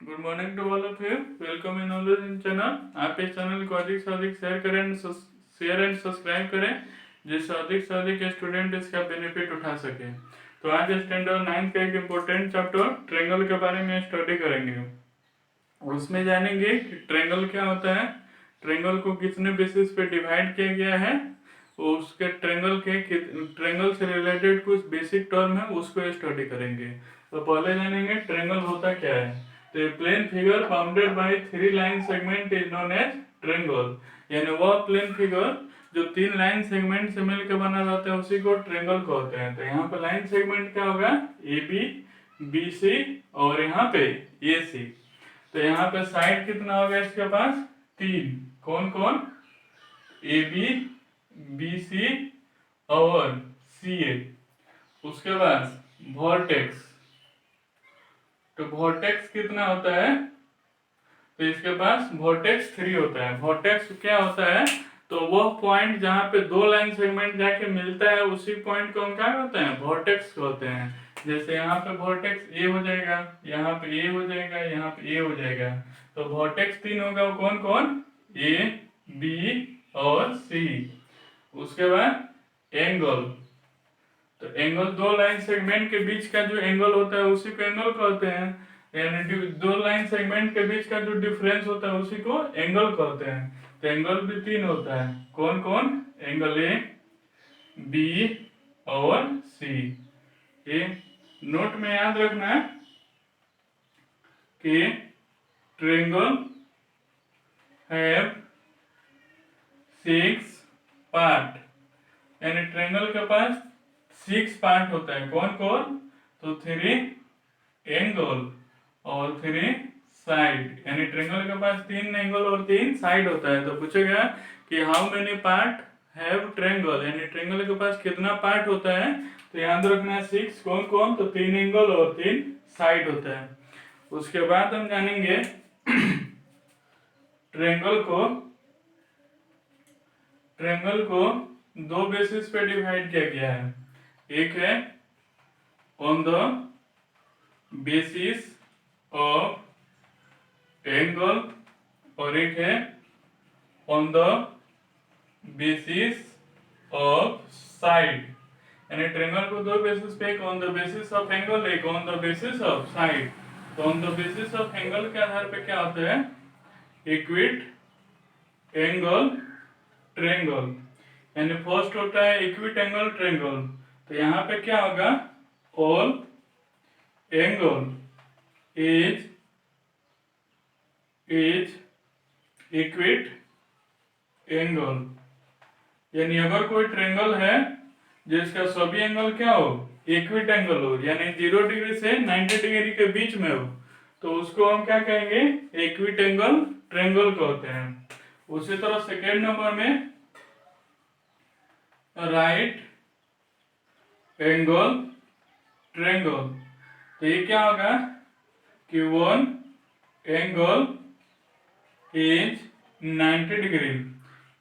Good morning to all of you. Welcome in knowledge in channel. आप इस channel को अधिक से अधिक शेयर एंड सब्सक्राइब करें, जिससे अधिक स्टूडेंट इसका बेनिफिट उठा सके। तो आज स्टैंडर्ड 9 का एक इम्पोर्टेंट चैप्टर ट्रायंगल के बारे में स्टडी करेंगे। उसमें जानेंगे कि ट्रायंगल क्या होता है, ट्रायंगल को कितने बेसिस पे डिवाइड किया गया है, उसके ट्रायंगल से रिलेटेड कुछ बेसिक टर्म है उसको स्टडी करेंगे। तो पहले जानेंगे ट्रायंगल होता क्या है। तो plane figure bounded by 3 line segment is known as triangle, यानी वह प्लेन फिगर जो 3 लाइन सेगमेंट से मिलकर बना रहता है उसी को ट्रायंगल कहते हैं। तो यहाँ पे लाइन सेगमेंट क्या होगा, ए बी, बी सी और यहाँ पे ए सी। तो यहाँ पे साइड कितना होगा इसके पास, 3। कौन कौन, ए बी, बी सी और सी ए। उसके बाद वॉर्टेक्स, तो वॉर्टेक्स कितना होता है, तो इसके पास वॉर्टेक्स 3 होता है। वॉर्टेक्स क्या होता है, तो वह पॉइंट जहाँ पे 2 लाइन सेगमेंट जाके मिलता है उसी पॉइंट को हम क्या कहते हैं, वॉर्टेक्स कहते हैं। जैसे यहाँ पे वॉर्टेक्स ए हो जाएगा, यहाँ पे ए हो जाएगा, यहाँ पे ए हो जाएगा। तो वॉर्टेक्स 3 होगा, वो कौन कौन, ए बी और सी। उसके बाद एंगल, तो एंगल 2 लाइन सेगमेंट के बीच का जो एंगल होता है उसी को एंगल कहते हैं, यानी 2 लाइन सेगमेंट के बीच का जो डिफरेंस होता है उसी को एंगल कहते हैं। तो एंगल भी 3 होता है, कौन कौन, एंगल ए बी और सी। ये नोट में याद रखना है कि ट्रायंगल हैव 6 पार्ट, यानी ट्रायंगल के पास 6 पार्ट होता है। कौन कौन, तो 3 एंगल और 3 साइड, यानी ट्रायंगल के पास 3 एंगल और 3 साइड होता है। तो पूछेगा कि how many part have triangle, यानी ट्रायंगल के पास कितना पार्ट होता है। तो याद रखना 6, कौन कौन, तो 3 एंगल और 3 साइड होता है। उसके बाद हम जानेंगे ट्रायंगल को 2 बेसिस पे डिवाइड किया गया है। एक है on the basis of angle और एक है on the basis of side, यानी ट्रायंगल को 2 बेसिस पे, एक on the basis of angle, एक on the basis of side. तो on the basis of angle के आधार पे क्या होता है, इक्विट एंगल ट्रायंगल, यानी फर्स्ट होता है इक्विट एंगल ट्रायंगल। तो यहाँ पे क्या होगा, ऑल एंगल इज इक्विट एंगल, यानी अगर कोई ट्रायंगल है जिसका सभी एंगल क्या हो, इक्विट एंगल हो, यानी 0 डिग्री से 90 डिग्री के बीच में हो, तो उसको हम क्या कहेंगे, इक्विट एंगल ट्रायंगल कहते हैं। उसी तरह सेकेंड नंबर में राइट एंगल ट्रायंगल। तो ये क्या होगा कि वन एंगल इज 90 डिग्री,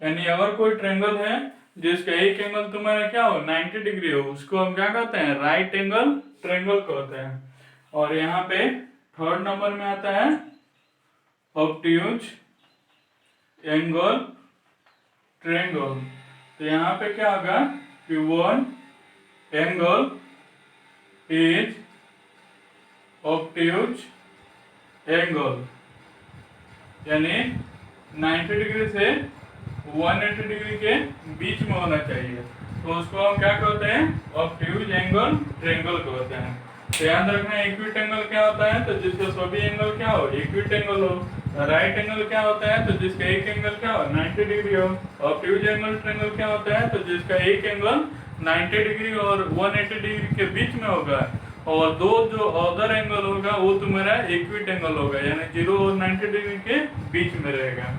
यानी अगर कोई ट्रायंगल है जिसका एक एंगल तुम्हारा क्या हो, 90 डिग्री हो, उसको हम क्या कहते हैं, राइट एंगल ट्रायंगल कहते हैं। और यहाँ पे थर्ड नंबर में आता है ऑब्ट्यूज एंगल ट्रायंगल। तो यहाँ पे क्या होगा कि one angle is obtuse angle, यानी 90 डिग्री से 180 डिग्री के बीच में होना चाहिए, तो उसको हम क्या कहते हैं, ऑब्ट्यूज एंगल ट्रायंगल कहते हैं। तो याद रखना इक्विट एंगल क्या होता है, तो जिसका सभी एंगल क्या हो, इक्विट एंगल हो। राइट एंगल क्या होता है, तो जिसका एक एंगल क्या हो, 90 डिग्री हो। ऑब्ट्यूज एंगल ट्रायंगल क्या होता है, तो जिसका एक एंगल 90 डिग्री और 180 डिग्री के बीच में होगा, और दो जो अदर एंगल होगा वो तुम्हारा इक्विट एंगल होगा, यानी 0 और 90 डिग्री के बीच में रहेगा,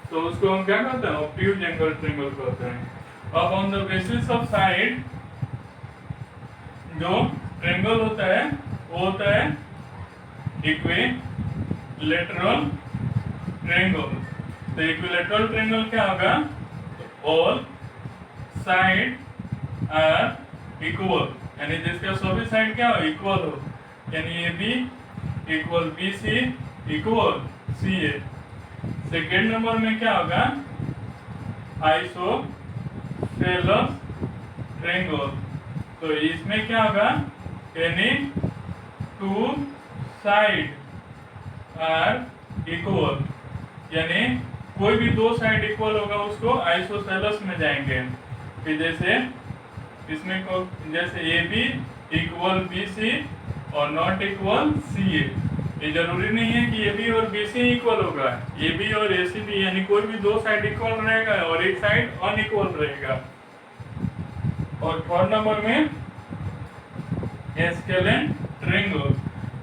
तो उसको हम क्या कहते हैं, ऑब्ट्यूज एंगल ट्रायंगल कहते हैं। अब on the basis of side जो ट्रायंगल होता है वो होता है इक्विलैटरल ट्रायंगल। तो इक्विलैटरल ट्रायंगल क्या होगा, ऑल साइड आर इक्वल, यानी जिसका सभी साइड क्या हो, इक्वल हो, यानी A B equal B C equal C A. Second number में क्या होगा, आइसोसेलेस ट्रायंगल। तो इसमें क्या होगा, any two side are equal, यानी कोई भी दो साइड इक्वल होगा उसको आइसोसेलेस में जाएंगे। फिर जैसे इसमें को जैसे A B equal B C और नॉट इक्वल सी ए। ये जरूरी नहीं है कि ए बी और बी सी इक्वल होगा, ए बी और ए सी भी, यानी कोई भी दो साइड इक्वल रहेगा और एक साइड अनइक्वल रहेगा। और थर्ड नंबर में स्केलेन ट्रायंगल।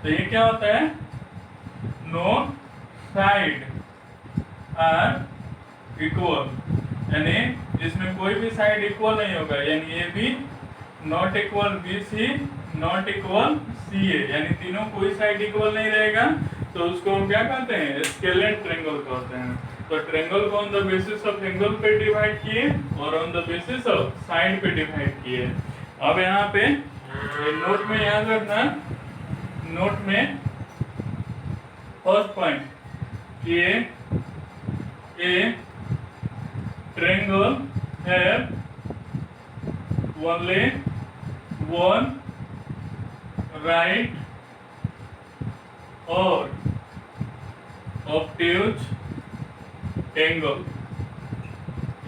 तो ये क्या होता है, नो साइड आर इक्वल, यानी इसमें कोई भी साइड इक्वल नहीं होगा, यानी A B not equal B C not equal C A, यानी तीनों कोई साइड इक्वल नहीं रहेगा। तो उसको हम क्या कहते हैं, स्केलेन ट्रायंगल कहते हैं। तो ट्रायंगल को on the basis of angle पे डिवाइड किए और on the basis of side पे डिवाइड किए। अब यहाँ पे नोट में याद रखना, नोट में फर्स्ट पॉइंट कि ए triangle have only one right or obtuse angle,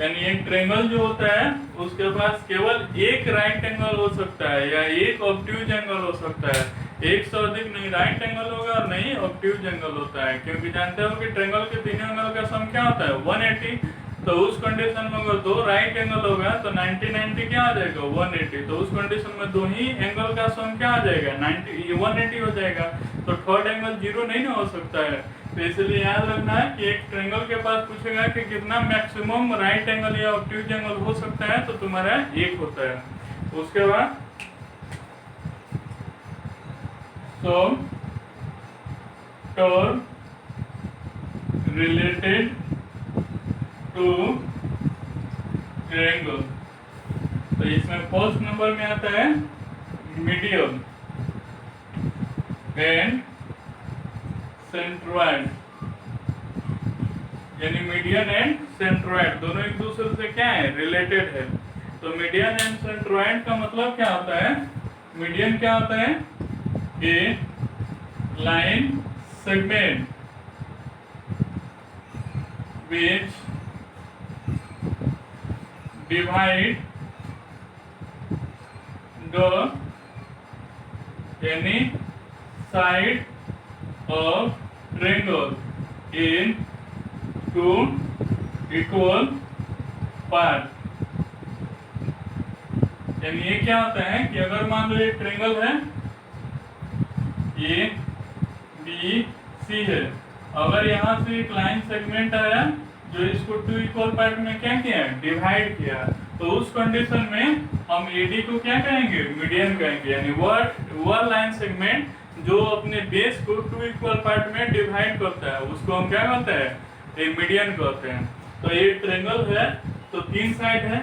यानी एक ट्रायंगल जो होता है उसके पास केवल एक राइट एंगल हो सकता है या एक ऑब्ट्यूज एंगल हो सकता है, एक से अधिक नहीं राइट एंगल होगा और नहीं ऑब्ट्यूज एंगल होता है। क्योंकि जानते हो कि ट्रायंगल के तीनों एंगल का सम क्या होता है, 180। तो उस कंडीशन में अगर दो राइट एंगल होगा तो 90 90 क्या आ जाएगा, 180। तो उस कंडीशन में दो ही एंगल का सम क्या आ जाएगा, 180 हो जाएगा। तो थर्ड एंगल जीरो नहीं ना हो सकता है। तो इसलिए याद रखना है कि एक ट्रायंगल के पास पूछेगा कि कितना मैक्सिमम राइट एंगल या ऑब्ट्यूज एंगल हो सकता है, तो तुम्हारा एक होता है। उसके बाद so term related to triangle। तो इसमें फर्स्ट नंबर में आता है मीडियम एंड सेंट्रॉइड, यानी मीडियन एंड सेंट्रॉइड दोनों एक दूसरे से क्या है, रिलेटेड है। तो मीडियन एंड सेंट्रॉइड का मतलब क्या होता है, मीडियन क्या होता है, a line segment which divide the any side of triangle in two equal part। यानी ये क्या होता है कि अगर मान लो ये ट्रायंगल है, ए बी सी है, अगर यहाँ से एक लाइन सेगमेंट आया जो इसको टू इक्वल पार्ट में क्या किया, डिवाइड किया, तो उस कंडीशन में हम एडी को क्या कहेंगे, मीडियन कहेंगे। यानी वह लाइन सेगमेंट जो अपने बेस को टू इक्वल पार्ट में डिवाइड करता है उसको हम क्या कहते हैं, एक मीडियन कहते हैं। तो ये ट्रायंगल है तो तीन साइड है,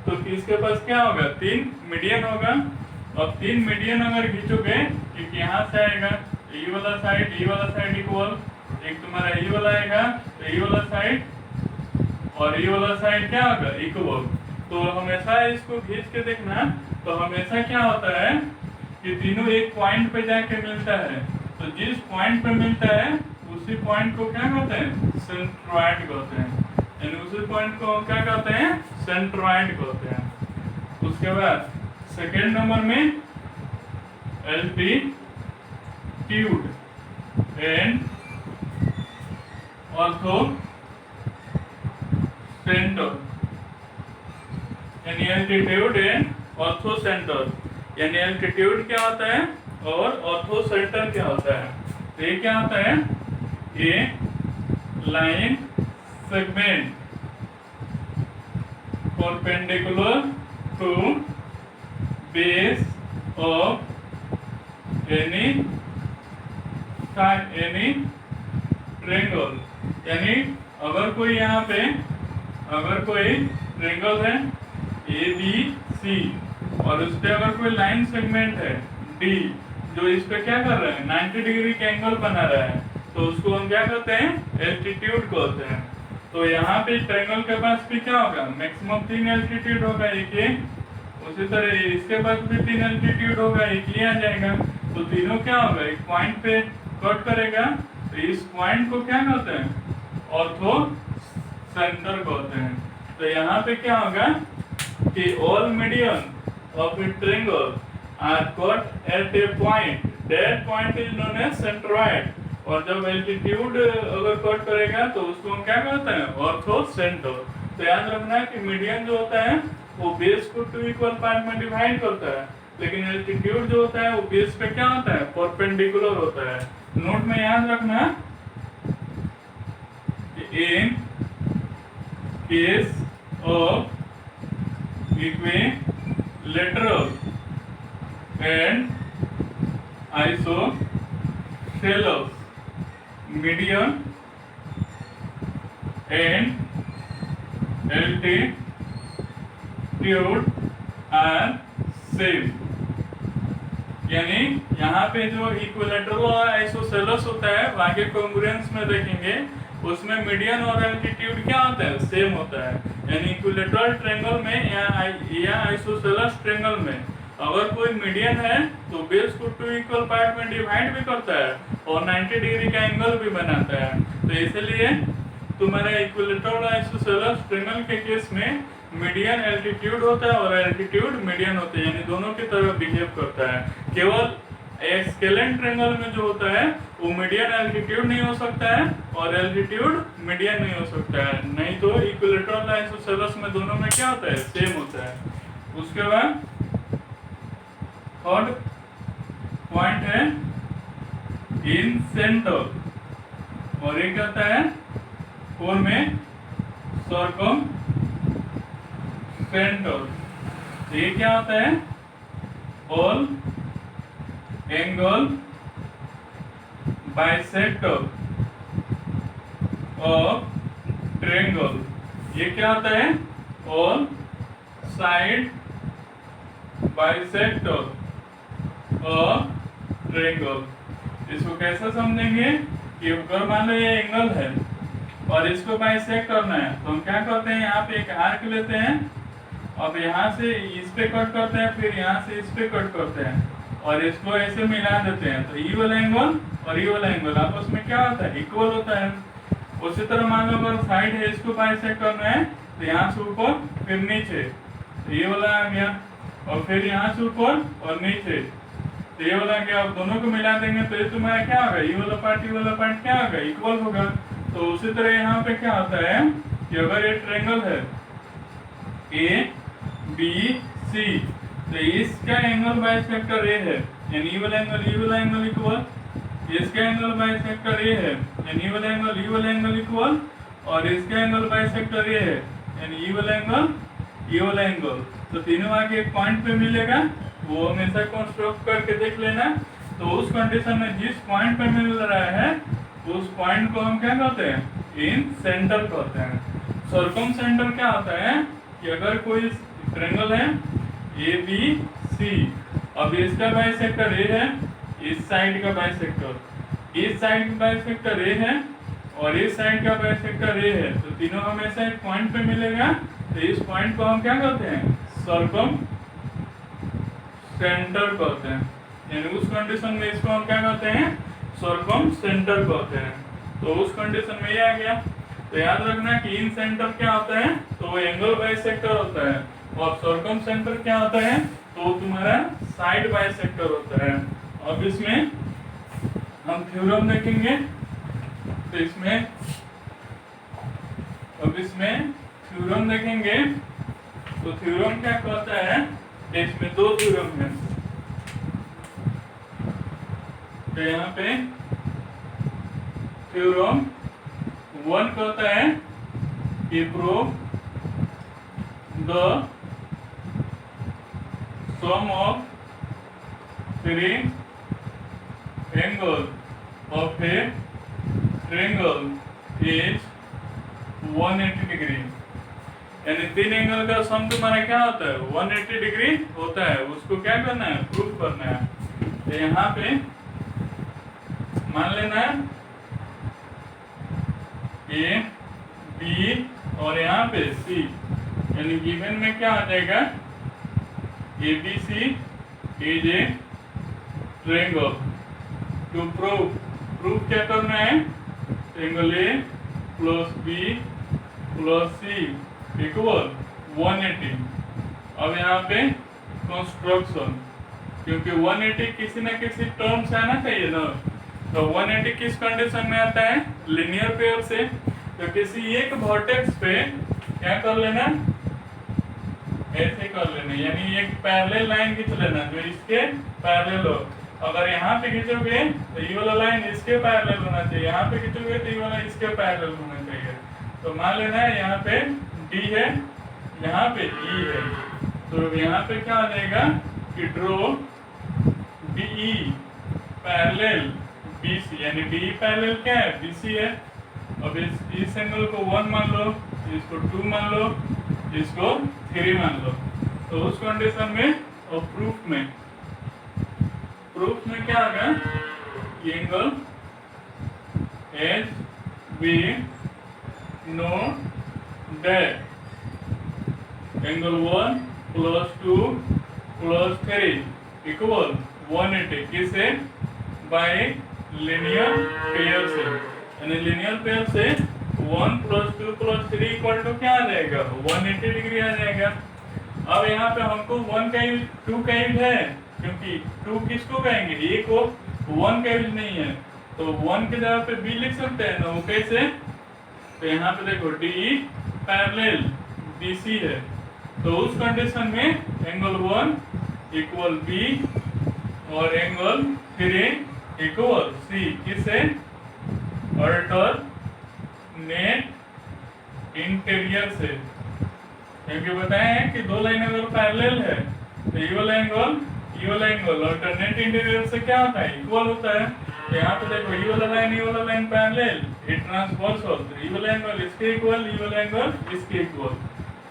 तो इसके पास क्या होगा, तीन मीडियन होगा। अब तीन मीडियन अगर खींचोगे, क्योंकि यहाँ से आएगा ये वाला साइड इक्वल, एक तुम्हारा ये वाला आएगा तो ये वाला साइड और ये वाला साइड क्या होगा, इक्वल। तो हमेशा इसको खींच के देखना, तो हमेशा क्या होता है कि तीनों एक पॉइंट पे जाके मिलता है। तो जिस पॉइंट पे मिलता है उसी पॉइंट को क्या कहते हैं, सेंट्रॉइड कहते हैं। यानी उसी पॉइंट को क्या कहते हैं, सेंट्रॉइड कहते हैं। उसके बाद सेकेंड नंबर में एल्टीट्यूड एंड ऑर्थो सेंटर, यानी एल्टीट्यूड एंड ऑर्थो सेंटर। यानी एल्टीट्यूड क्या होता है और ऑर्थो सेंटर क्या होता है। तो ये क्या होता है, a line segment perpendicular to base of any triangle. यानी अगर कोई यहाँ पे अगर कोई ट्रायंगल है ए बी सी और उस पे अगर कोई लाइन सेगमेंट है डी जो इस पे क्या कर रहा है, 90 डिग्री का एंगल बना रहा है, तो उसको हम क्या कहते हैं, एल्टीट्यूड कहते हैं। तो यहाँ पे ट्रायंगल के पास भी क्या होगा, मैक्सिमम 3 एल्टीट्यूड होगा, एक ये, उसी तरह इसके पास भी 3 एल्टीट्यूड होगा, एक ये आ जाएगा। तो तीनों क्या होगा, एक पॉइंट पे कट करेगा। तो इस पॉइंट को क्या कहते हैं, ऑर्थो सेंटर कहते हैं। तो यहाँ पे क्या होगा कि all median of a triangle are cut at a point, that point is known as centroid. और जब एल्टीट्यूड अगर कट करेगा तो उसको हम क्या कहते हैं, ऑर्थो सेंटर। तो याद रखना कि मीडियन जो होता है वो बेस को 2 इक्वल पार्ट में डिवाइड करता है, लेकिन एल्टीट्यूड जो होता है वो बेस पे क्या होता है, परपेंडिकुलर होता है। नोट में याद रखना कि in case of equilateral and isosceles median and altitude are same। यानी यहाँ पे जो इक्विलैटरल और आइसोसेलेस होता है, आगे कॉन्ग्रुएंस में देखेंगे, उसमें मीडियन और एल्टीट्यूड क्या होता है, सेम होता है। यानी इक्विलैटरल ट्रायंगल में या आइसोसेलेस ट्रायंगल में अगर कोई मीडियन है तो बेस को 2 इक्वल पार्ट में डिवाइड भी करता है और 90 डिग्री का एंगल भी बनाता है। तो इसलिए तुम्हारा इक्विलैटरल आइसोसेलेस ट्रायंगल के केस में मीडियन एल्टीट्यूड होता है और एल्टीट्यूड मीडियन होता है, यानी दोनों की तरह बिहेव करता है। केवल एक स्केलेन ट्रायंगल में जो होता है वो मीडियन एल्टीट्यूड नहीं हो सकता है और एल्टीट्यूड मीडियन नहीं हो सकता है, नहीं तो इक्विलैटरल आइसोसेलेस में दोनों में क्या होता है, सेम होता है। उसके बाद थर्ड पॉइंट है इन सेंटर, और ये कहता है 4 में सर्कम सेंटर। ये क्या होता है, all angle bisector of triangle. ये क्या होता है, all side bisector of triangle. इसको कैसे समझेंगे कि अगर मान लो ये एंगल है और इसको बाइसेक्ट करना है तो हम क्या करते हैं, यहाँ पे एक आर्क लेते हैं, अब यहाँ से इस पे कट करते हैं, फिर यहाँ से इस पे कट करते हैं और इसको ऐसे मिला देते हैं। तो ये वाला एंगल और ये वाला एंगल आपस में क्या होता है, इक्वल होता है। उसी तरह मान लो अगर साइड है, इसको बाइसेक्ट करना है तो यहाँ से ऊपर फिर नीचे, तो ये वाला आ गया, और फिर यहाँ से ऊपर और नीचे, तो ये वाला क्या, आप दोनों को मिला देंगे तो ये तुम्हारा क्या होगा, ये वाला पार्ट क्या होगा, इक्वल होगा। तो उसी तरह यहाँ पे क्या होता है कि अगर ये ट्रायंगल है ABC, तो इसका एंगल बाइसेक्टर ए है, यानी ये वाला एंगल इक्वल, इसका एंगल बाइसेक्टर ए है, यानी ये वाला एंगल इक्वल, और इसका एंगल बाइसेक्टर ए है, यानी ये वाला एंगल। तो तीनों आगे एक पॉइंट पे मिलेगा, वो हमेशा कंस्ट्रक्ट करके देख लेना। तो उस कंडीशन में जिस पॉइंट पे मिल रहा है उस पॉइंट को हम क्या कहते हैं, इन सेंटर कहते हैं। सर्कम सेंटर क्या होता है कि अगर कोई ट्रायंगल है ABC, अब इसका बाइसेक्टर ए है, इस साइड का बाइसेक्टर ए है और इस साइड का बाइसेक्टर ए है, तो तीनों हमेशा एक पॉइंट पे मिलेगा। तो इस पॉइंट को हम क्या कहते हैं, सर्कम सेंटर कहते हैं। यानी उस कंडीशन में इसको हम क्या कहते हैं, सर्कम सेंटर कहते हैं। तो उस कंडीशन में ये आ गया। तो याद रखना कि इन सेंटर क्या होता है, तो वो एंगल बाइसेक्टर होता है, और सर्कम सेंटर क्या होता है, तो तुम्हारा साइड बाइसेक्टर होता है। अब इसमें हम थ्योरम देखेंगे। तो इसमें थ्योरम देखेंगे। तो थ्योरम क्या कहता है, इसमें 2 थ्योरम है। तो यहाँ पे थ्योरम 1 कहता है कि prove the sum of 3 angle of a triangle is 180 degree. यानी 3 एंगल का सम तुम्हारा क्या होता है, 180 डिग्री होता है। उसको क्या करना है, प्रूव करना है। तो यहाँ पे मान लेना पे सी, यानी गिवन में क्या आ जाएगा, ABC is a triangle. To proof क्या करना है, angle A plus B plus C equal 180। अब यहाँ पे कंस्ट्रक्शन, क्योंकि 180 किसी ना किसी टर्म से आना चाहिए ना, तो 180 किस कंडीशन में आता है, लीनियर पेयर से। तो किसी एक वर्टेक्स पे क्या कर लेना, ऐसे कर लेना, यानी एक पैरेलल लाइन खींच लेना जो इसके पैरेलल हो। अगर यहाँ पे खींचोगे तो ये वाला लाइन इसके पैरेलल होना चाहिए, यहाँ पे खींचोगे तो ये वाला इसके पैरेलल होना चाहिए। तो मान लेना है यहाँ पे D है, यहाँ पे E है, तो यहाँ पे क्या आ जाएगा कि ड्रॉ DE पैरेलल BC, यानी DE पैरेलल क्या है, BC है। अब इस एंगल को 1 मान लो, इसको 2 मान लो, इसको 3 मान लो। तो उस कंडीशन में और प्रूफ में क्या आएगा, angle H B no date angle 1 plus 2 plus 3 equal 180 किसे, बाय लीनियर पेयर से, यानी लीनियर पेयर से 1 प्लस 2 प्लस 3 इक्वल टू क्या आ जाएगा, 180 डिग्री आ जाएगा। अब यहाँ पे हमको 1 का यूज 2 का यूज है, क्योंकि 2 किसको कहेंगे, ए को, 1 का यूज नहीं है, तो 1 की जगह पे B लिख सकते हैं ना, वो कैसे, तो यहाँ पे देखो DE पैरेलल BC है, तो उस कंडीशन में एंगल 1 इक्वल B और एंगल 3 इक्वल C, किसे, अल्टरनेट इंटीरियर से, क्योंकि बताए हैं कि दो लाइन अगर पैरेलल है तो ये वाला एंगल अल्टरनेट इंटीरियर से क्या होता है, इक्वल होता है। तो यहाँ पे देखो ये वाला लाइन पैरेलल, ये ट्रांसवर्सल, तो ये वाला एंगल इसके इक्वल, ये वाला एंगल इसके इक्वल।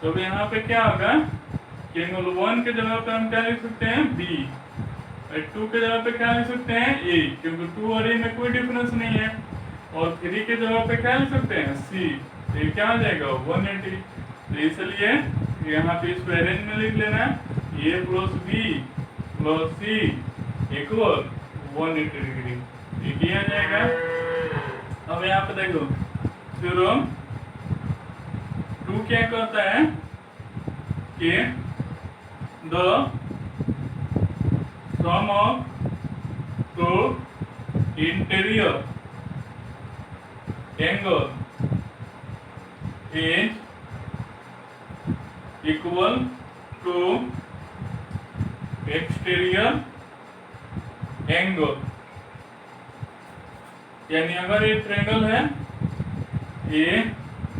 तो यहाँ पे क्या होगा कि एंगल 1 के जगह पे हम क्या लिख सकते हैं, B, और 2 के जगह पे क्या लिख सकते हैं, A, क्योंकि 2 और A में कोई डिफरेंस नहीं है, और 3 के जगह पे क्या लिख सकते हैं, C, तो ये क्या आ जाएगा 180। तो इसलिए यहाँ पे इसको अरेंज में लिख लेना, A plus B plus C equal 180 degree, ये आ जाएगा। अब यहाँ पे देखो थ्योरम 2 क्या कहता है कि the sum of two interior angle is equal to exterior angle, यानी अगर ये ट्रायंगल है A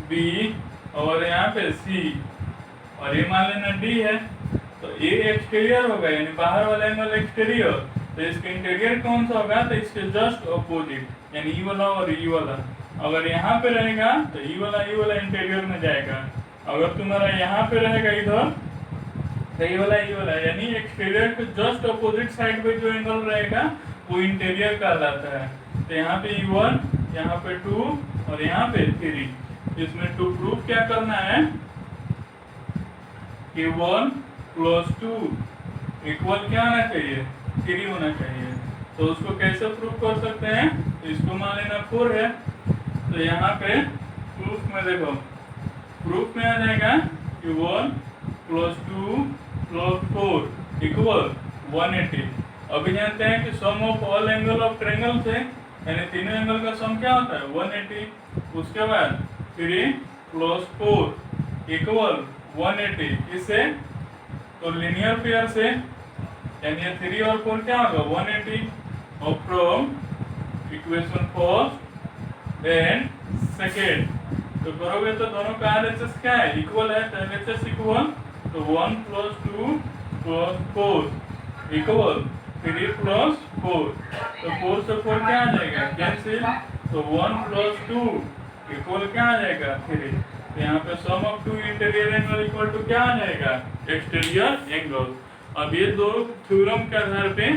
B और यहाँ पे C और ये मान लेना D है, तो A एक्सटीरियर होगा, यानी बाहर वाला एंगल एक्सटीरियर, तो इसके इंटीरियर कौन सा होगा, तो इसके जस्ट अपोजिट, यानी ई वाला और ई वाला। अगर यहाँ पे रहेगा तो ई वाला इंटीरियर में जाएगा, अगर तुम्हारा यहाँ पे रहेगा इधर तो ये वाला, यानी एक्सटीरियर के जस्ट अपोजिट साइड पे जो एंगल रहेगा वो इंटीरियर कहलाता है। तो यहाँ पे E1, यहाँ पे 2 और यहाँ पे 3। इसमें टू प्रूफ क्या करना है कि 1 प्लस 2 इक्वल क्या होना चाहिए, 3 होना चाहिए। तो उसको कैसे प्रूफ कर सकते हैं, इसको मान लेना 4 है, तो यहाँ पे प्रूफ में देखो, प्रूफ में आ जाएगा कि 1 प्लस 2 प्लस 4 इक्वल 180। अभी जानते हैं कि sum of all angle of triangle से, यानी तीनों एंगल का सम क्या होता है 180। उसके बाद 3 प्लस 4 इक्वल 180, इससे तो लीनियर पेयर से, यानी 3 और 4 क्या होगा 180। और from equation first and second तो करोगे तो दोनों का RHS क्या है, इक्वल है, तो LHS इक्वल, तो 1 प्लस 2 प्लस 4 इक्वल 3 प्लस 4, तो 4 से 4 क्या आ जाएगा कैंसिल, तो 1 प्लस 2 इक्वल क्या आ जाएगा 3। तो यहाँ पे sum of two interior angle equal to क्या आ जाएगा, एक्सटीरियर एंगल। अब ये दो थ्योरम के आधार पे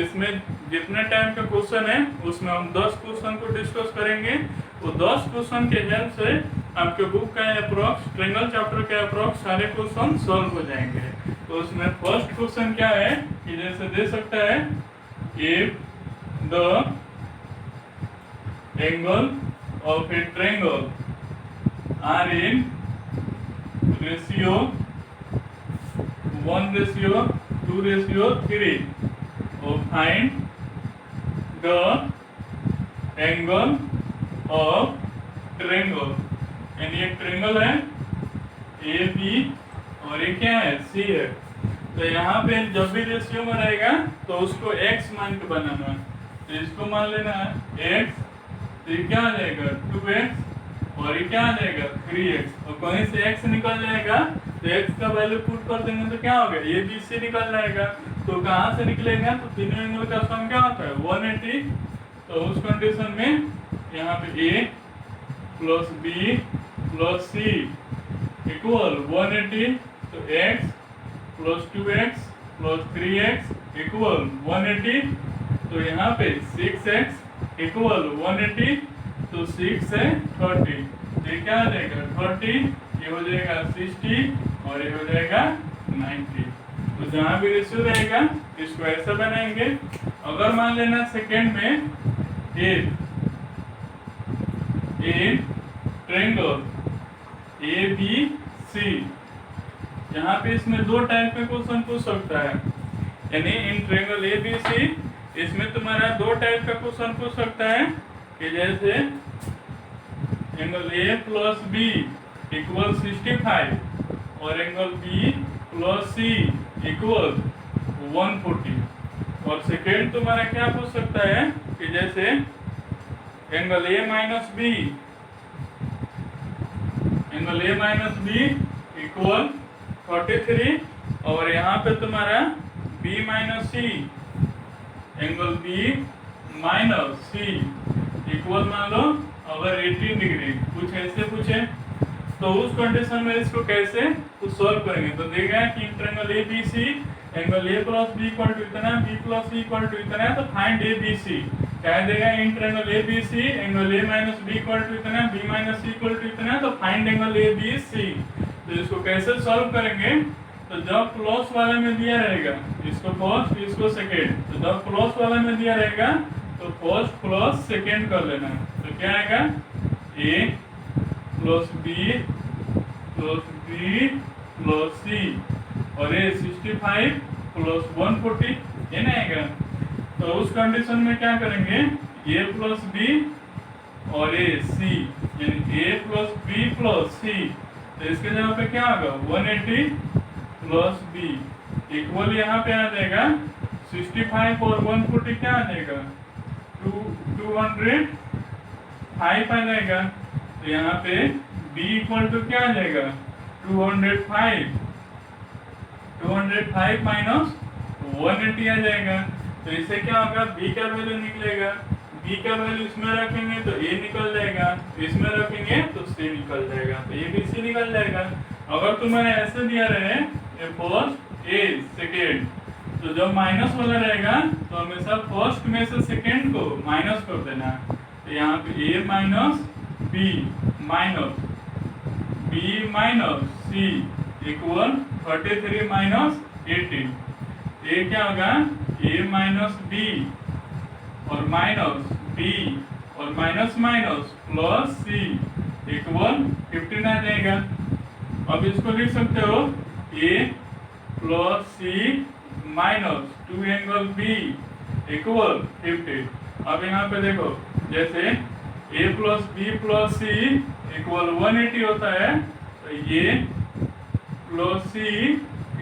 इसमें जितने टाइम का क्वेश्चन है उसमें हम 10 क्वेश्चन को डिस्कस करेंगे। वो 10 क्वेश्चन के हेल्प से आपके बुक का अप्रोक्स ट्रायंगल चैप्टर के अप्रोक्स सारे क्वेश्चन सॉल्व हो जाएंगे। तो उसमें फर्स्ट क्वेश्चन क्या है कि जैसे दे सकता है if the angle of a triangle are in ratio 1:2:3 और find the angle of triangle. यानी एक ट्रायंगल है ए बी और ये क्या है सी है। तो यहाँ पे जब भी रेशियो में रहेगा तो उसको x मान के बनाना है। तो इसको मान लेना है x, तो ये क्या आ जाएगा 2x और ये क्या आ जाएगा 3x और कहीं से x निकल जाएगा तो x का वैल्यू पुट कर देंगे तो क्या होगा ए बी सी निकल जाएगा। तो कहाँ से निकलेगा तो तीनों एंगल का सम क्या होता है 180। तो उस कंडीशन में यहाँ पे a plus b plus c equal 180। तो x plus 2x plus 3x equal 180। तो यहाँ पे 6x इक्वल 180। तो 6 से 30 ये क्या आ जाएगा 30, ये हो जाएगा 60 और ये हो जाएगा 90। तो जहाँ भी रेशियो रहेगा इसको ऐसा बनाएंगे। अगर मान लेना सेकेंड में ए ट्रायंगल ए बी सी, यहाँ पे इसमें दो टाइप में क्वेश्चन पूछ सकता है। यानी इन ट्रायंगल ए बी सी इसमें तुम्हारा दो टाइप का क्वेश्चन पूछ सकता है कि जैसे angle A plus B equal 65 और angle B plus C equal 140। और सेकेंड तुम्हारा क्या पूछ सकता है कि जैसे angle A minus B equal 43 और यहाँ पे तुम्हारा b minus C angle b minus C equal मान लो अगर 18 डिग्री कुछ ऐसे पूछे तो उस कंडीशन में इसको कैसे कुछ सॉल्व करेंगे। तो देगा कि triangle A B C angle A plus B equal to इतना B plus C equal to इतना है। तो फाइंड ए बी सी क्या देगा in triangle A B C angle A minus B equal to इतना B minus C equal to इतना। तो find angle A B C. तो इसको कैसे सॉल्व करेंगे तो जब प्लस वाला में दिया रहेगा इसको फर्स्ट इसको सेकेंड, तो जब प्लस वाला में दिया रहेगा तो फर्स्ट प्लस सेकेंड कर लेना। तो क्या आएगा ए प्लस बी प्लस सी और ये 65 प्लस 140 ये ना आएगा। तो उस कंडीशन में क्या करेंगे ए प्लस बी और ए सी यानी ए प्लस बी प्लस सी। तो इसके जगह पे क्या होगा 180 प्लस बी इक्वल यहाँ पे आ जाएगा 65 और 140 क्या आ जाएगा 205 आ जाएगा। तो यहाँ पे b इक्वल टू क्या आ जाएगा 205 माइनस 180 आ जाएगा। तो इससे क्या होगा b का वैल्यू निकलेगा, b का वैल्यू इसमें रखेंगे तो a निकल जाएगा, इसमें रखेंगे तो c निकल जाएगा। तो ये भी c निकल जाएगा। अगर तुम्हें ऐसे दिया रहे फर्स्ट ए सेकेंड तो जब माइनस वाला रहेगा तो हमेशा फर्स्ट में से सेकेंड को माइनस कर देना। तो यहाँ पे a minus B minus C equal 33 minus 18। ये क्या होगा a माइनस बी और माइनस बी और minus minus plus C equal 15 आ जाएगा। अब इसको लिख सकते हो a plus C minus 2 angle B equal 50। अब यहाँ पे देखो जैसे a plus B plus C equal 180 होता है तो ये plus C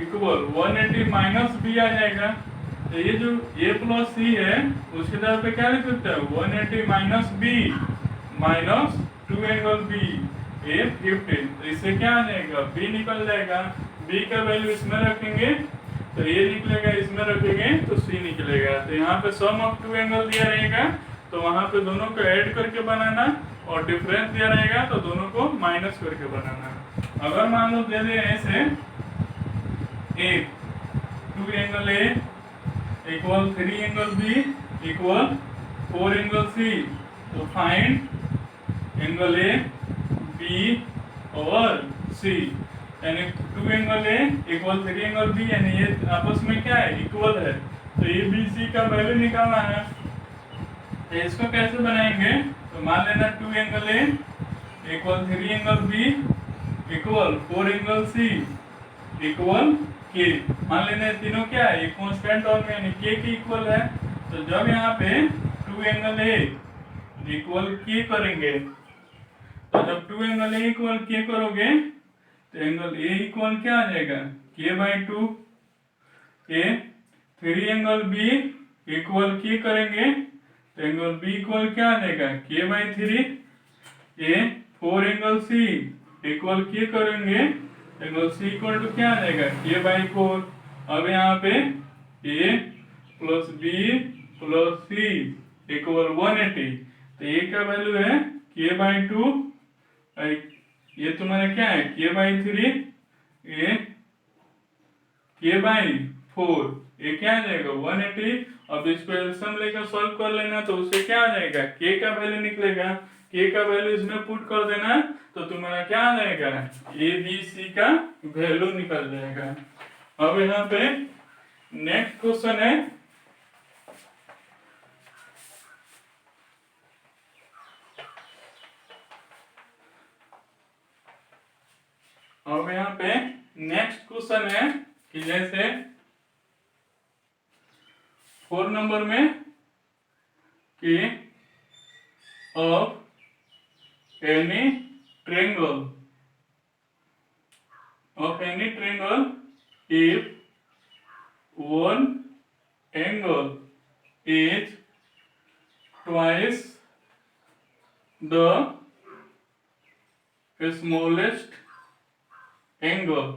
equal 180 minus B आ जाएगा। तो ये जो a प्लस सी है उसके तरफ पे क्या लिख सकते हैं 180 minus B minus 2 angle B A 15। तो इससे क्या आ जाएगा b निकल जाएगा। b का वैल्यू इसमें रखेंगे तो ये निकलेगा, इसमें रखेंगे तो c निकलेगा। तो यहाँ पे सम ऑफ 2 एंगल दिया रहेगा तो वहाँ पे दोनों को ऐड करके बनाना और डिफरेंस दिया रहेगा तो दोनों को माइनस करके बनाना। अगर मान लो दे दे ऐसे a 2 angle a equal 3 angle b equal 4 angle c। तो find angle a b B और सी, यानी 2 angle A equal 3 angle B, यानी ये आपस में क्या है, इक्वल है। तो ए बी सी का वैल्यू निकालना है। तो इसको कैसे बनाएंगे, तो मान लेना 2 angle A equal 3 angle B equal 4 angle C equal K. मान लेना तीनों क्या है, एक कांस्टेंट और में, यानी के इक्वल है। तो जब यहाँ पे 2 एंगल ए इक्वल के करेंगे, तो जब 2 एंगल ए इक्वल के करोगे तो एंगल ए इक्वल क्या आ जाएगा, K by 2 A. 3 angle B equal K करेंगे तो एंगल बी इक्वल क्या आ जाएगा, K by 3 A. 4 angle C equal K करेंगे एंगल सी इक्वल टू क्या आ जाएगा, के बाई 4। अब यहाँ पे ए plus B plus C equal 180। तो ए का वैल्यू है के बाई 2, ये तुम्हारा क्या है, के बाई 3 ए के बाई 4, ये क्या आ जाएगा 180। अब इसको एलसीएम लेकर सॉल्व कर लेना, तो उससे क्या आ जाएगा, के का वैल्यू निकलेगा। के का वैल्यू इसमें पुट कर देना, तो तुम्हारा क्या आ जाएगा, ए बी सी का वैल्यू निकल जाएगा। अब यहाँ पे नेक्स्ट क्वेश्चन है, अब यहाँ पे नेक्स्ट क्वेश्चन है कि जैसे 4 नंबर में कि of any triangle if one angle is twice the smallest angle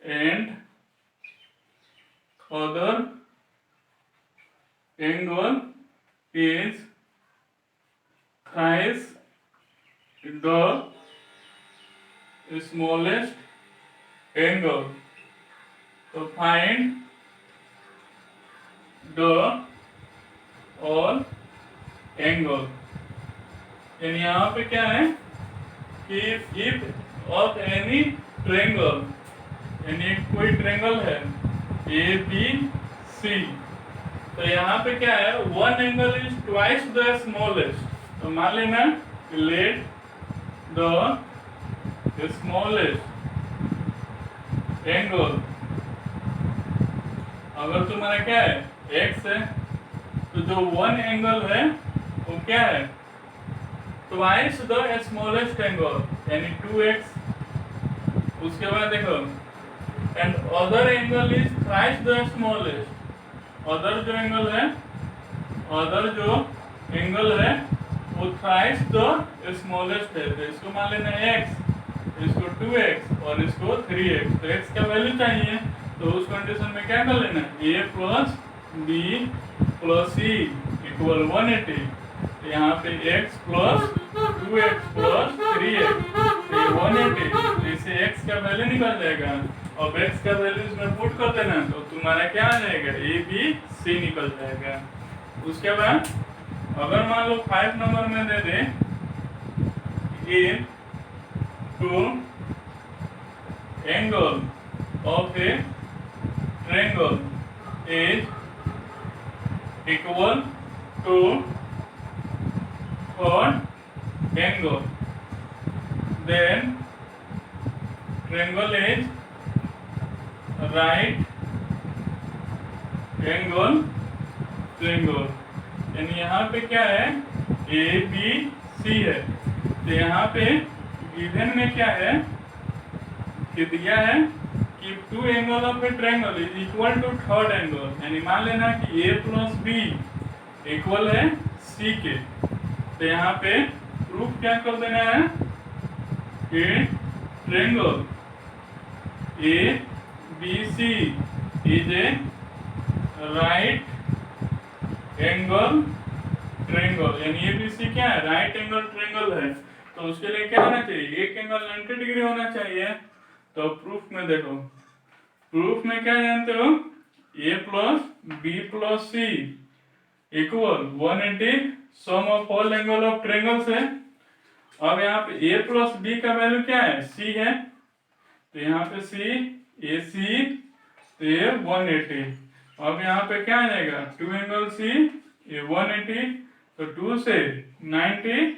and other angle is thrice the smallest angle, तो find the all angle। यानी यहाँ पे क्या है कि if of any triangle, यानी कोई ट्रायंगल है ए बी सी, तो यहाँ पे क्या है, one angle is twice the smallest. तो मान लेना लेट द स्मॉलेस्ट एंगल, अगर तुम्हारा क्या है x है, तो जो वन एंगल है वो क्या है, ट्वाइस द स्मॉलेस्ट एंगल, यानी 2x। उसके बाद देखो and other angle is thrice the smallest, other जो एंगल है, अदर जो एंगल है वो थ्राइस द स्मॉलेस्ट है। तो इसको मान लेना x, इसको 2x और इसको 3x। तो x का वैल्यू चाहिए, तो उस कंडीशन में क्या कर लेना, a plus b plus c equal 180। तो यहाँ पे x plus 2x plus 3x, तो 180। तो इससे x का वैल्यू निकल जाएगा। अब x का वैल्यू इसमें पुट कर देना, तो तुम्हारा क्या आ जाएगा, ए बी सी निकल जाएगा। उसके बाद अगर मान लो 5 नंबर में दे दे a two angle of a triangle is equal to third angle, then triangle is right angle triangle. यानी यहाँ पे क्या है, ए बी सी है। तो यहाँ पे गिवन में क्या है कि दिया है कि 2 angle of a triangle is equal to third angle, यानी मान लेना कि ए प्लस बी इक्वल है सी के। तो यहाँ पे प्रूफ क्या कर देना है कि triangle A B C is a right angle triangle, यानी ए बी सी क्या है, राइट एंगल ट्रायंगल है। तो उसके लिए क्या होना चाहिए, एक एंगल 90 डिग्री होना चाहिए। तो प्रूफ में देखो, प्रूफ में क्या जानते हो, A plus B plus C equal 180 sum of all angle of triangles है। अब यहाँ पे a प्लस बी का वैल्यू क्या है, c है, तो यहाँ पे c AC तो ये 180। अब यहाँ पे क्या आ जाएगा, 2 एंगल c ये 180, तो 2 से 90,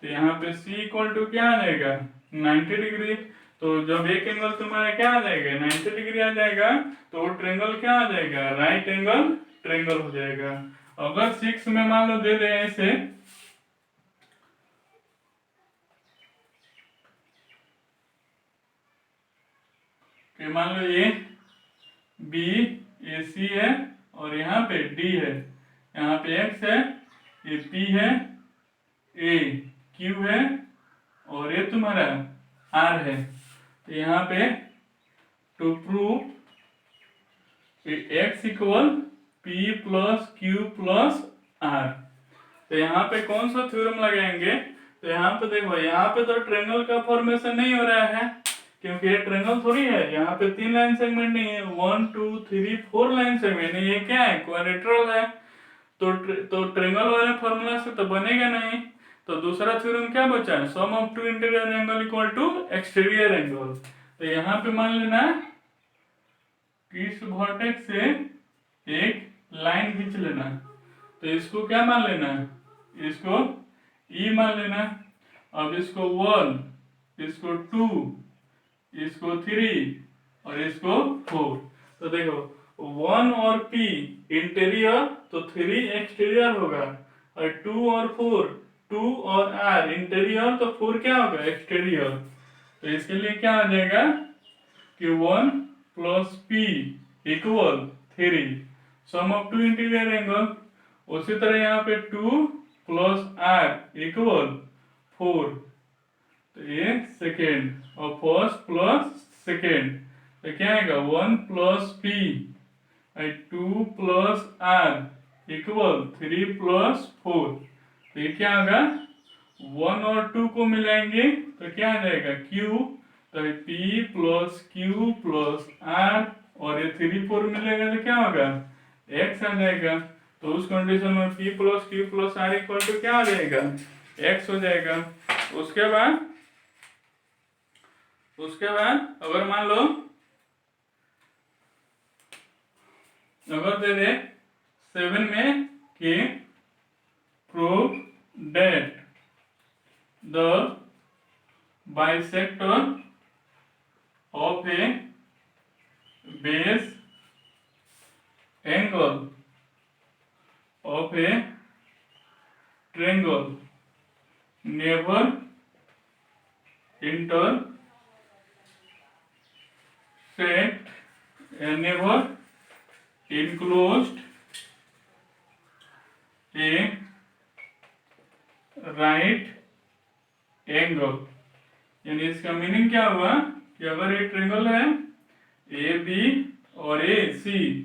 तो यहाँ पे c इक्वल टू क्या आ जाएगा 90 डिग्री। तो जब एक एंगल तुम्हारा क्या आ जाएगा 90 डिग्री आ जाएगा, तो वो ट्रेंगल क्या आ जाएगा, राइट एंगल ट्रेंगल हो जाएगा। अगर 6 में मान लो दे दे ऐसे, कि मान लो ये बी ए सी है और यहाँ पे डी है, यहाँ पे एक्स है, ये पी है, ए क्यू है और ये तुम्हारा आर है। तो यहाँ पे to prove x equal P plus Q plus R, तो यहाँ पे कौन सा थ्योरम लगाएंगे, तो यहाँ पे देखो, यहाँ पे तो ट्रेंगल का फॉर्मेशन नहीं हो रहा है क्योंकि ये ट्रेंगल थोड़ी है, यहाँ पे 3 लाइन सेगमेंट नहीं है, 1 2 3 4 लाइन सेगमेंट है, ये क्या है क्वाड्रिलेटरल है। तो ट्रेंगल वाले फॉर्मूला से तो बनेगा नहीं। तो दूसरा थ्योरम क्या बचा है, sum of two interior angle equal to exterior angle. तो यहाँ पे मान लेना कि इस वर्टेक्स से एक लाइन खींच लेना, तो इसको क्या मान लेना, इसको ई मान लेना। अब इसको 1, इसको 2, इसको 3 और इसको 4। तो देखो 1 और P इंटीरियर तो 3 एक्सटीरियर होगा, और 2 और 4, 2 और R इंटीरियर तो 4 क्या होगा एक्सटीरियर। तो इसके लिए क्या आ जाएगा कि 1 plus P equal 3, sum of two interior angle. उसी तरह यहाँ पे 2 प्लस R इक्वल 4, तो ये सेकेंड और फर्स्ट प्लस सेकेंड, तो क्या आएगा 1 plus P 2 plus R equal 3 plus 4। तो ये क्या होगा, 1 और 2 को मिलाएंगे तो क्या आ जाएगा Q, तो P plus Q plus R और ये 3 4 मिलेगा तो क्या होगा X आ जाएगा। तो उस कंडीशन में P plus Q plus R equal to क्या आ जाएगा X हो जाएगा। उसके बाद अगर मान लो, अगर दे दे 7 में कि prove that the bisector of A base angle of a triangle never intersect never enclosed a right angle। यानी इसका मीनिंग क्या हुआ कि अगर ये ट्रायंगल है ए बी और ए सी,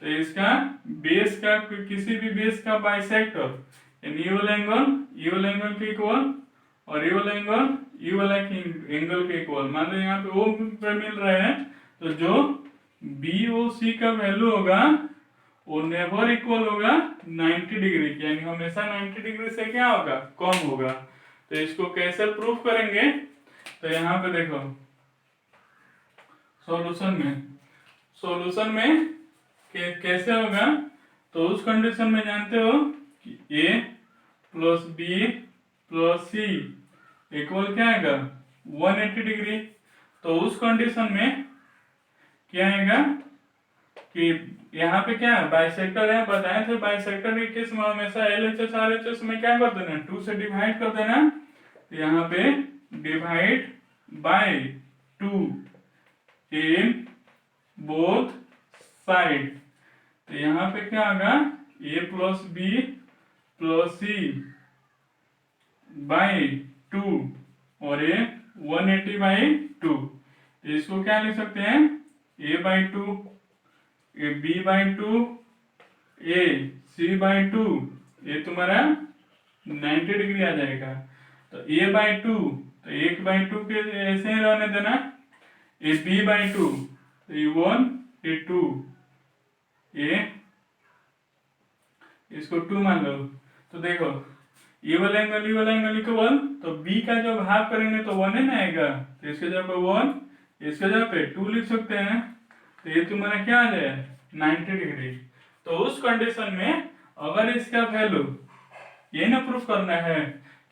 तो इसका बेस का किसी भी बेस का बाइसेक्टर यानी ये वाला एंगल के इक्वल और ये वाला एंगल के इक्वल। मान लो यहाँ पे ओ पे मिल रहे हैं, तो जो बी ओ सी का वैल्यू होगा वो नेवर इक्वल होगा 90 डिग्री, यानी हमेशा 90 डिग्री से क्या होगा कम होगा। तो इसको कैसे प्रूफ करेंगे, तो यहाँ पे देखो सॉल्यूशन में कैसे होगा, तो उस कंडीशन में जानते हो कि a plus B plus C equal क्या आएगा 180 डिग्री। तो उस कंडीशन में क्या आएगा कि यहाँ पे क्या है बाइसेक्टर है, बताए थे बाइसेक्टर के केस में हमेशा LHS RHS में क्या कर देना 2 से डिवाइड कर देना, तो यहाँ पे divide by 2 in both side. तो यहाँ पे क्या होगा a plus B plus C by 2 और ये 180 बाई 2। इसको क्या लिख सकते हैं a बाई 2, ये b by 2, a c by 2, ये तुम्हारा 90 डिग्री आ जाएगा। तो a बाई 2 तो 1 बाई 2 के ऐसे ही रहने देना, ये b बाई 2 तो ये 1 ये 2, ये इसको 2 मान लो। तो देखो ये वाला एंगल इक्वल, तो बी का जब हाफ करेंगे तो 1 है ना आएगा, तो इसके जगह पे 1, इसके जगह पे 2 लिख सकते हैं, तो ये तुम्हारा क्या आ जाए 90 डिग्री। तो उस कंडीशन में अगर इसका वैल्यू ये ना प्रूफ करना है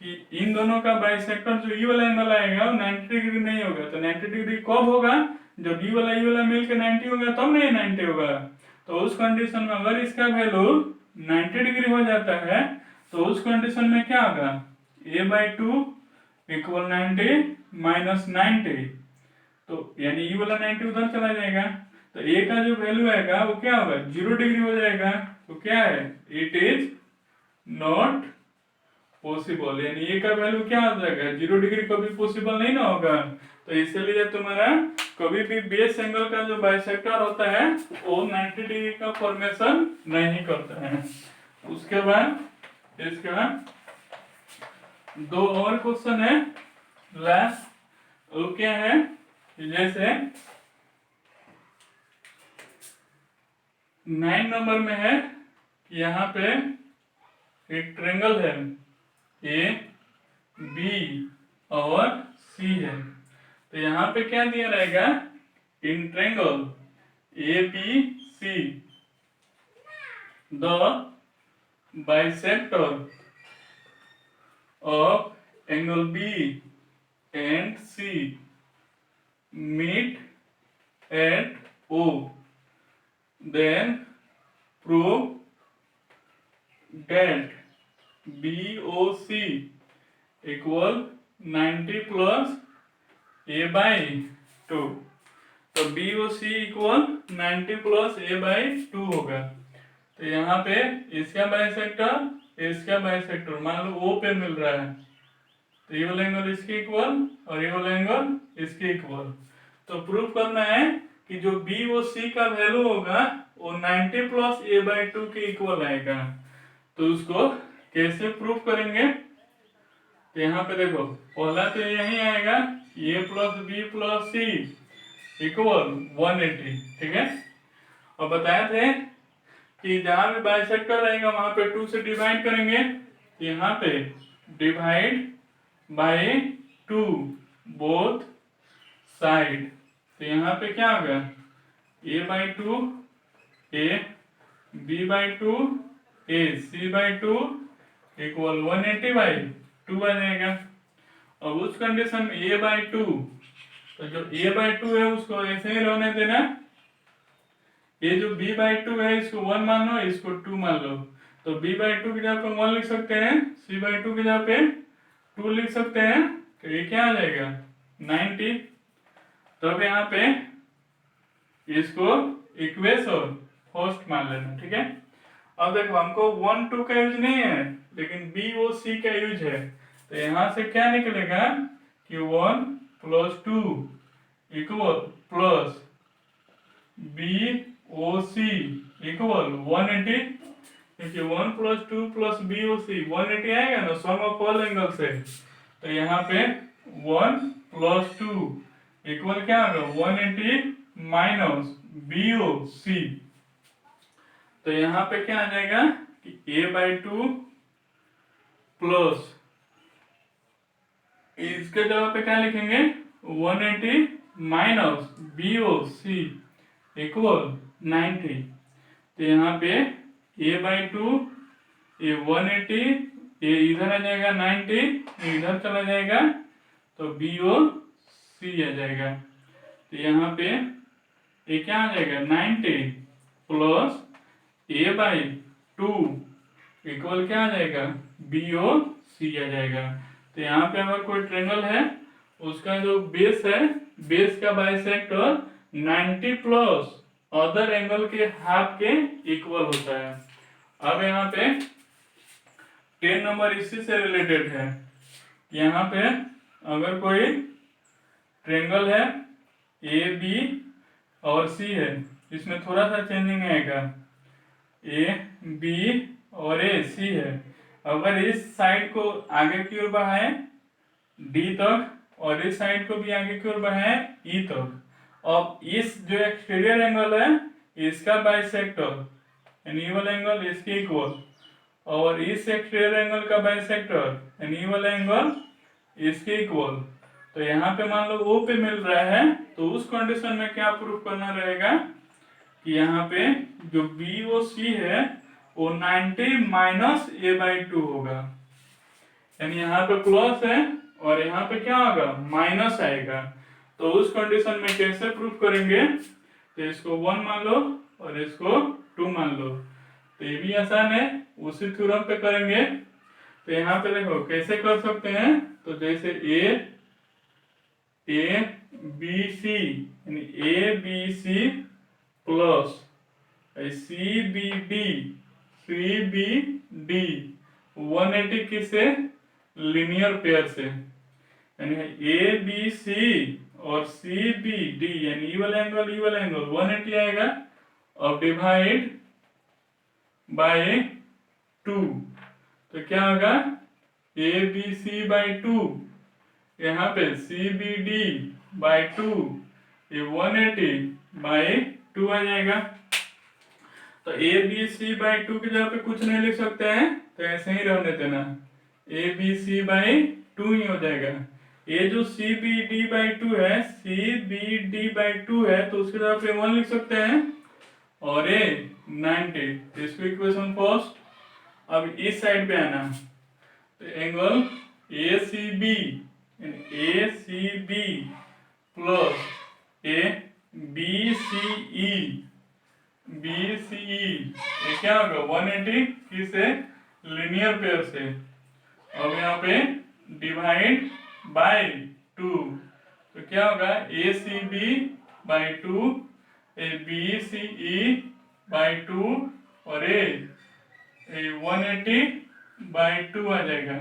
कि इन दोनों का बाइसेक्टर जो ई वाला एंगल आएगा वो 90 डिग्री नहीं होगा, तो 90 डिग्री कब होगा, जब ई वाला मिलकर 90 होगा तब नहीं 90 होगा। तो उस कंडीशन में अगर इसका वैल्यू 90 डिग्री हो जाता है तो उस कंडीशन में क्या होगा, a/2 इक्वल 90 माइनस 90, तो यानी ई वाला 90 उधर चला जाएगा, तो ए का जो वैल्यू आएगा वो क्या होगा 0 डिग्री हो जाएगा। तो क्या है, इट इज नॉट पॉसिबल, यानी ए का वैल्यू क्या हो जाएगा 0 डिग्री कभी पॉसिबल नहीं ना होगा। तो इसलिए तुम्हारा कभी भी बेस एंगल का जो बाइसेक्टर होता है वो 90 डिग्री का फॉर्मेशन नहीं करता है। उसके बाद इसके बाद दो और क्वेश्चन है लास्ट, वो क्या है, जैसे 9 नंबर में है कि यहाँ पे एक ट्रेंगल है ए बी और सी है, तो यहाँ पे क्या दिया रहेगा, in triangle A B C the bisector of angle B and C meet at O, then prove that BOC equal 90 plus a/2, तो BOC इक्वल 90 प्लस a/2 होगा। तो यहाँ पे इसका बाइसेक्टर मान लो O पे मिल रहा है, तो ये वाला एंगल इसके इक्वल और ये वाला एंगल इसके इक्वल। तो प्रूफ करना है कि जो बी और सी का वैल्यू होगा वो 90 प्लस a/2 के इक्वल आएगा। तो उसको कैसे प्रूफ करेंगे, तो यहाँ पे देखो पहला तो यही आएगा a plus B plus C equal 180, ठीक है। और बताए थे कि जहां भी बाइसेक्टर रहेगा वहां पे 2 से डिवाइड करेंगे, यहाँ पे डिवाइड बाय 2 बोथ साइड, तो यहाँ पे क्या होगा a/2 a b/2 a c/2 equal 180/2 आ जाएगा। अब उस कंडीशन में a/2, तो जो a/2 है उसको ऐसे ही रहने देना, ये जो b/2 है इसको 1 मान लो, इसको 2 मान लो, तो b/2 की जगह पे 1 लिख सकते हैं, c/2 की जगह पे 2 लिख सकते हैं, तो ये क्या आ जाएगा 90। तो अब यहाँ पे इसको इक्वेशन फर्स्ट मान लेना, ठीक है। अब देखो हमको 1 2 का यूज नहीं है लेकिन बी ओ सी का यूज है, तो यहाँ से क्या निकलेगा कि 1 + 2 इक्वल प्लस बी ओ सी इक्वल 180, क्योंकि 1 + 2 + बी ओ सी 180 आएगा ना सम ऑफ ऑल एंगल से, तो यहाँ पे 1 + 2 इक्वल क्या होगा 180 माइनस बी ओ सी, तो यहाँ पे क्या आ जाएगा कि a/2 प्लस इसके जगह पे क्या लिखेंगे 180 माइनस बी ओ सी इक्वल 90, तो यहाँ पे a/2 ये 180, ये इधर आ जाएगा 90, इधर चला जाएगा तो बी ओ सी आ जाएगा, तो यहाँ पे ये क्या आ जाएगा 90 प्लस a/2 इक्वल क्या आ जाएगा बी ओ सी आ जाएगा। तो यहाँ पे अगर कोई ट्रेंगल है उसका जो बेस है, बेस का बाइसेक्टर 90 प्लस अदर एंगल के हाफ के इक्वल होता है। अब यहाँ पे 10 नंबर इसी से रिलेटेड है, यहाँ पे अगर कोई ट्रेंगल है ए बी और सी है, इसमें थोड़ा सा चेंजिंग आएगा, ए बी और ए सी है, अगर इस साइड को आगे की ओर बढ़ाएं डी तक और इस साइड को भी आगे की ओर बढ़ाएं ई तक, अब इस जो एक्सटीरियर एंगल है इसका बाइसेक्टर यानी ये वाला एंगल इसके इक्वल, और इस एक्सटीरियर एंगल का बाइसेक्टर यानी ये वाला एंगल इसके इक्वल। तो यहाँ पे मान लो O पे मिल रहा है, तो उस कंडीशन में क्या प्रूफ करना रहेगा कि यहाँ पे जो BOC है वो 90 माइनस A/2 होगा, यानी यहाँ पे प्लस है और यहाँ पे क्या होगा माइनस आएगा। तो उस कंडीशन में कैसे प्रूफ करेंगे, तो इसको 1 मान लो और इसको 2 मान लो। तो ये भी आसान है, उसी थ्योरम पे करेंगे। तो यहाँ पे देखो कैसे कर सकते हैं, तो जैसे ABC यानी ABC प्लस CBD 180 किससे लीनियर पेयर से, यानी ABC और CBD यानी ई वाला एंगल 180 आएगा और डिवाइड बाय 2। तो क्या होगा ABC बाय 2, यहाँ पे CBD बाय 2, ये 180 बाय 2 आ जाएगा। तो ABC बाय 2 की जगह पे कुछ नहीं लिख सकते हैं, तो ऐसे ही रहने देना, ABC बाय 2 ही हो जाएगा। ये जो CBD बाय 2 है, CBD बाय 2 है, तो उसकी जगह पे 1 लिख सकते हैं और ये 90। तो इसको इक्वेशन फर्स्ट। अब इस साइड पे आना, तो एंगल ACB प्लस BCE ये क्या होगा 180 किससे लीनियर पेयर से। अब यहाँ पे डिवाइड बाय 2, तो क्या होगा ACB बाय 2, BCE बाय 2 और ये 180 बाय 2 आ जाएगा।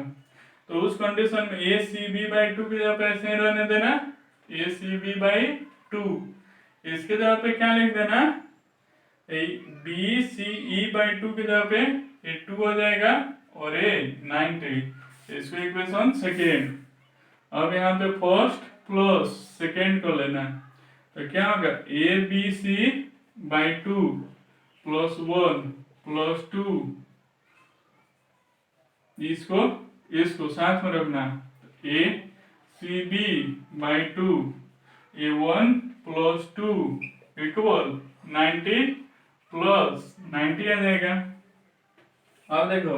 तो उस कंडीशन में ACB बाय 2 की जगह पे ऐसे ही रहने देना, ACB बाय 2। इसके जगह पे क्या लिख देना, BCE बाय 2 की जगह पे ये 2 हो जाएगा और ये 90। इसको इक्वेशन सेकेंड। अब यहाँ पे फर्स्ट प्लस सेकेंड को लेना, तो क्या होगा ABC बाय 2 प्लस 1 प्लस 2, इसको साथ में रखना, ACB by 2 A1 plus 2 equal 90 plus 90 आ जाएगा। अब देखो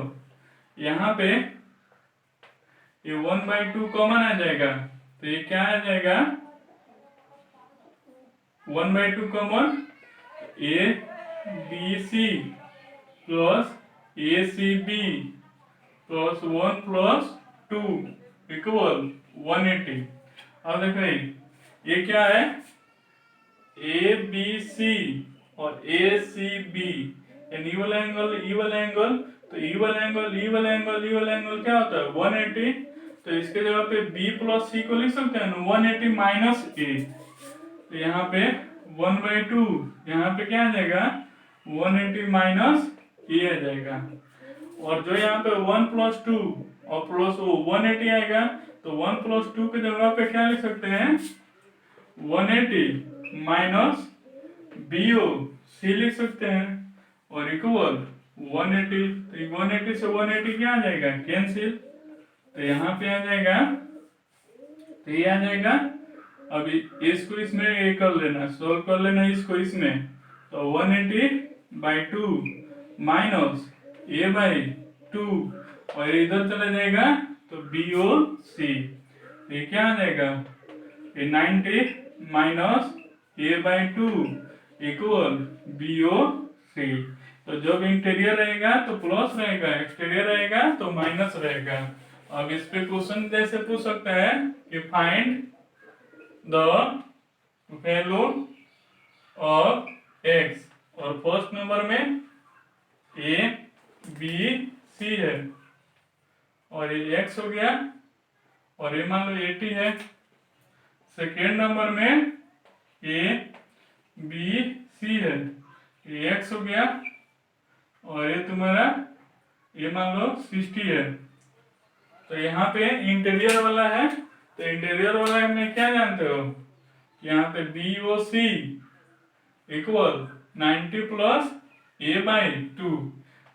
यहाँ पे ये 1/2 कॉमन आ जाएगा, तो ये क्या आ जाएगा 1/2 common, ABC plus ACB plus 1 plus 2 equal 180। अब देखो ये क्या है ABC और ACB यानी ई वाला एंगल, तो ई वाला एंगल क्या होता है 180। तो इसके जगह पे B प्लस C को लिख सकते हैं ना 180 माइनस A। तो यहाँ पे 1/2, यहाँ पे क्या आ जाएगा 180 माइनस A आ जाएगा। और जो यहाँ पे 1 प्लस 2 और प्लस 180 आएगा, तो 1 प्लस 2 की जगह पे क्या लिख सकते हैं 180 माइनस BOC लिख सकते हैं और इक्वल 180। तो 180 से 180 क्या आ जाएगा कैंसिल, तो यहाँ पे आ जाएगा, तो ये आ जाएगा। अभी इसको इसमें ये कर लेना, सोल्व कर लेना इसको इसमें, तो 180 बाई 2 माइनस A/2 और इधर चला जाएगा तो BOC, ये क्या आ जाएगा ये 90 माइनस A/2 इक्वल BOC। तो जब इंटीरियर रहेगा तो प्लस रहेगा, एक्सटीरियर रहेगा तो माइनस रहेगा। अब इस पे क्वेश्चन जैसे पूछ सकता है कि find the value of x, और फर्स्ट नंबर में A B C है और ये x हो गया और ये मान लो 80 है। सेकेंड नंबर में A B C है, ये x हो गया और ये तुम्हारा ये मान लो 60 है। तो यहाँ पे इंटीरियर वाला है, तो इंटीरियर वाला में क्या जानते हो, यहाँ पे BOC इक्वल 90 प्लस A/2।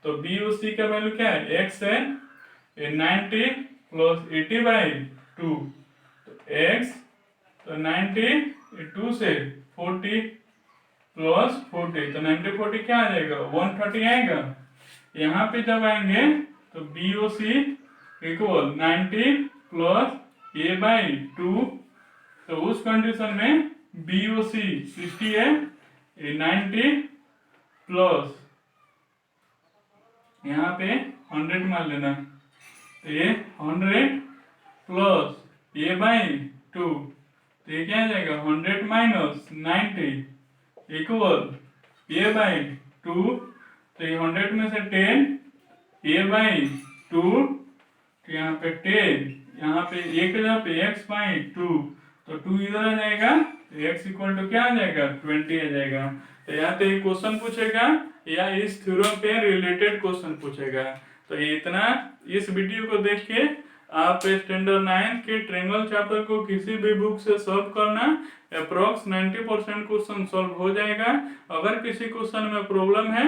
तो बी और सी का वैल्यू क्या है, एक्स है 90 प्लस 80/2, तो एक्स तो 90 2 से 40 प्लस 40, तो 90 40 क्या आ जाएगा 130 आएगा। यहाँ पे जब आएंगे तो बी ओ सी इक्वल 90 प्लस a/2, तो उस कंडीशन में बी ओ सी 60 है, 90 प्लस यहाँ पे 100 मान लेना, तो ये 100 प्लस a/2, तो ये क्या आ जाएगा 100 माइनस 90 इक्वल a/2, तो ये 100 में से 10 a/2, तो यहाँ पे 10, यहाँ पे एक जगह पे x/2, तो 2 इधर आ जाएगा, तो x इक्वल टू क्या आ जाएगा 20 आ जाएगा। तो यहाँ पे क्वेश्चन पूछेगा या इस थ्योरम पे रिलेटेड क्वेश्चन पूछेगा। तो ये इतना, इस वीडियो को देख के आप स्टैंडर्ड 9 के ट्रायंगल चैप्टर को किसी भी बुक से सॉल्व करना, अप्रोक्स 90% क्वेश्चन सॉल्व हो जाएगा। अगर किसी क्वेश्चन में प्रॉब्लम है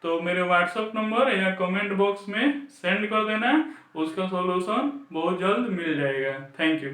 तो मेरे व्हाट्सएप नंबर या कमेंट बॉक्स में सेंड कर देना, उसका सॉल्यूशन बहुत जल्द मिल जाएगा। Thank you.